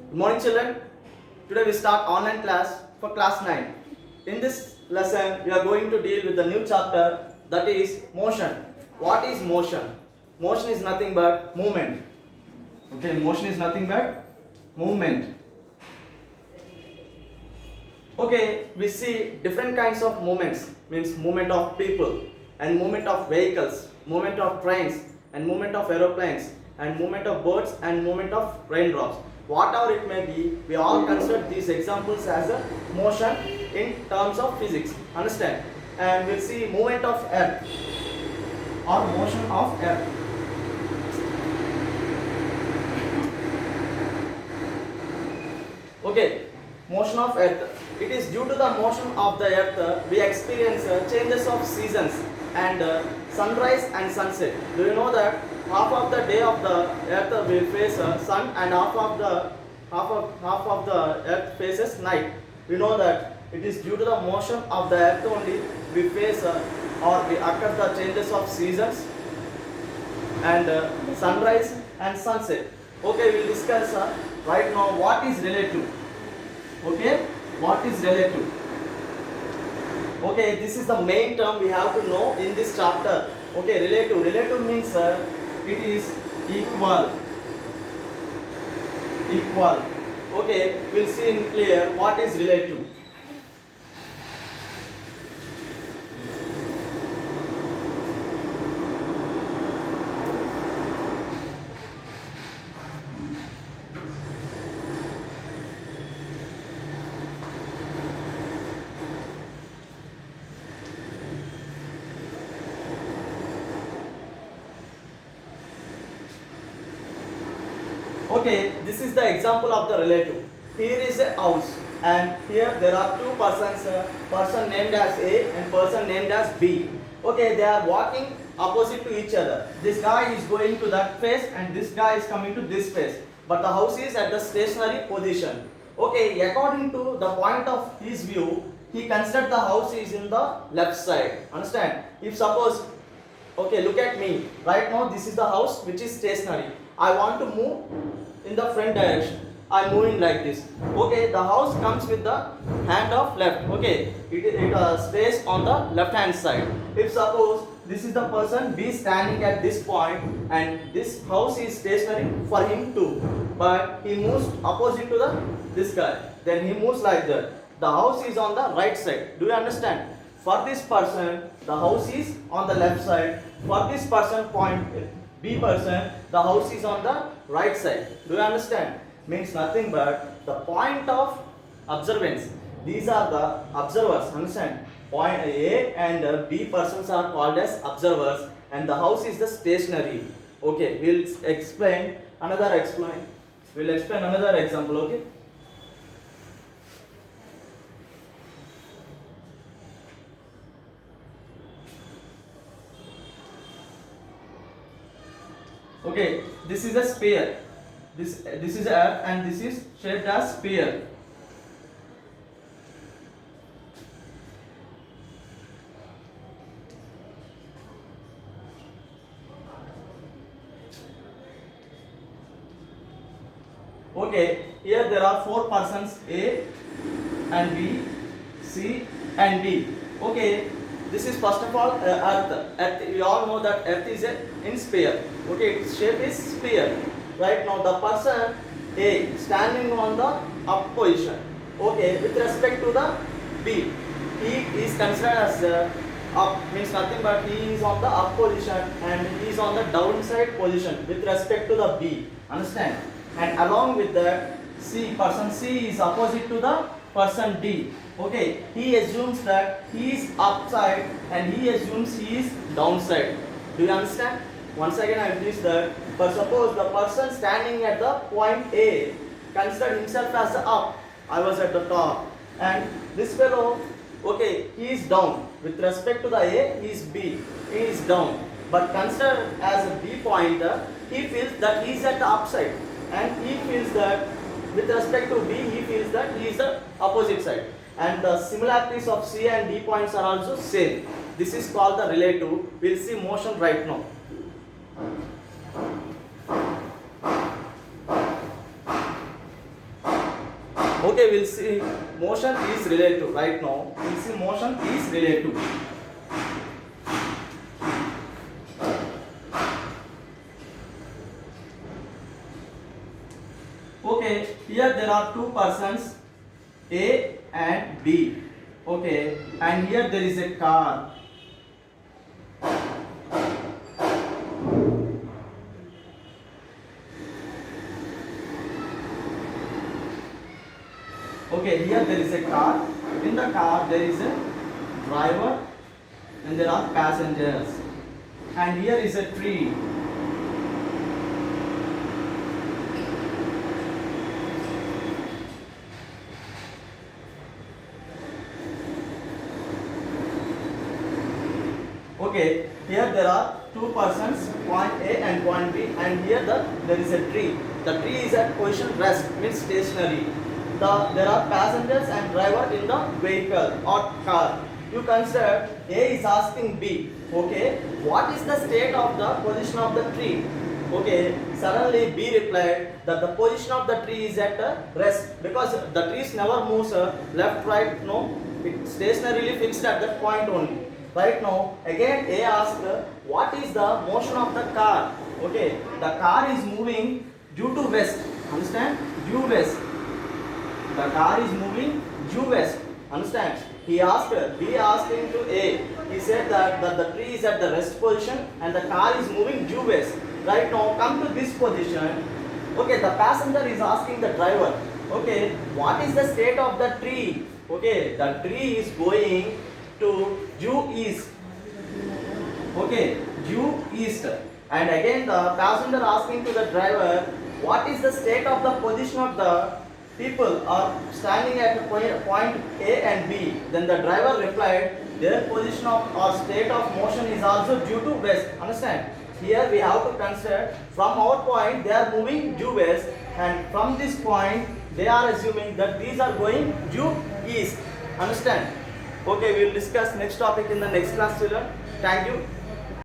Good morning children. Today we start online class for class 9. In this lesson we are going to deal with the new chapter, that is motion. What is motion? Motion is nothing but movement. Okay, motion is nothing but movement. Okay, we see different kinds of movements, means movement of people and movement of vehicles, movement of trains and movement of aeroplanes and movement of birds and movement of raindrops. Whatever it may be, we all consider these examples as a motion in terms of physics. Understand? And we'll see movement of earth or motion of earth. Okay, motion of earth. It is due to the motion of the earth we experience changes of seasons and sunrise and sunset. Do you know that half of the day of the earth will face sun and half of the earth faces night? We know that it is due to the motion of the earth only we face or we occur the changes of seasons and sunrise and sunset. Okay, we will discuss right now what is relative. Okay, what is relative? Okay, this is the main term we have to know in this chapter. Okay, relative. Relative means it is equal. Equal. Okay, we'll see in clear what is relative. Okay, this is the example of the relative. Here is a house and here there are two persons, person named as A and person named as B. Okay, they are walking opposite to each other. This guy is going to that face and this guy is coming to this face. But the house is at the stationary position. Okay, according to the point of his view, he considered the house is in the left side. Understand? If suppose, okay, look at me. Right now this is the house which is stationary. I want to move in the front direction. I am moving like this. Okay, the house comes with the hand of left. Okay, it stays on the left hand side. If suppose this is the person B standing at this point and this house is stationary for him too, but he moves opposite to this guy. Then he moves like that. The house is on the right side. Do you understand? For this person, the house is on the left side. For this person point B person, the house is on the right side. Do you understand? Means nothing but the point of observance. These are the observers. Understand? Point A and B persons are called as observers, and the house is the stationary. Okay, we'll explain another example. Okay. Okay, this is a sphere. This is earth and this is shaped as sphere. Okay, here there are four persons A and B, C and D. Okay, this is first of all earth. Earth, we all know that earth is in sphere. Okay, its shape is sphere. Right now the person A standing on the up position. Okay, with respect to the B, he is considered as up, means nothing but he is on the up position and he is on the downside position with respect to the B. Understand? And along with that, person C is opposite to the person D. Okay, he assumes that he is upside and he assumes he is downside. Do you understand? Once again I will teach that. But suppose the person standing at the point A considered himself as the up. I was at the top. And this fellow, okay, he is down. With respect to the A, he is B. He is down. But considered as a B pointer, he feels that he is at the upside. And he feels that with respect to B, he feels that he is the opposite side. And the similarities of C and D points are also same. This is called the relative. We will see motion right now. Okay, we'll see motion is relative right now. We'll see motion is relative. Okay, here there are two persons, A and B. Okay, and here there is a car. Okay, here there is a car. In the car there is a driver and there are passengers. And here is a tree. Okay, here there are two persons, point A and point B, and here there is a tree. The tree is at position rest, means stationary. There are passengers and driver in the vehicle or car. You consider A is asking B, okay, what is the state of the position of the tree? Okay, suddenly B replied that the position of the tree is at rest, because the trees never moves left, right, no, it stationarily fixed at that point only. Right now, again A asked, what is the motion of the car? Okay, the car is moving due to west. Understand? Due west. The car is moving due west. Understand? He asked, B asking to A. He said that the tree is at the rest position and the car is moving due west. Right now, come to this position. Okay, the passenger is asking the driver, okay, what is the state of the tree? Okay, the tree is going to due east. Okay, due east. And again the passenger asking to the driver, what is the state of the position of the people are standing at point A and B. Then the driver replied, their position of or state of motion is also due to west. Understand? Here we have to consider from our point they are moving due west, and from this point they are assuming that these are going due east. Understand? Okay, we will discuss next topic in the next class, children. Thank you.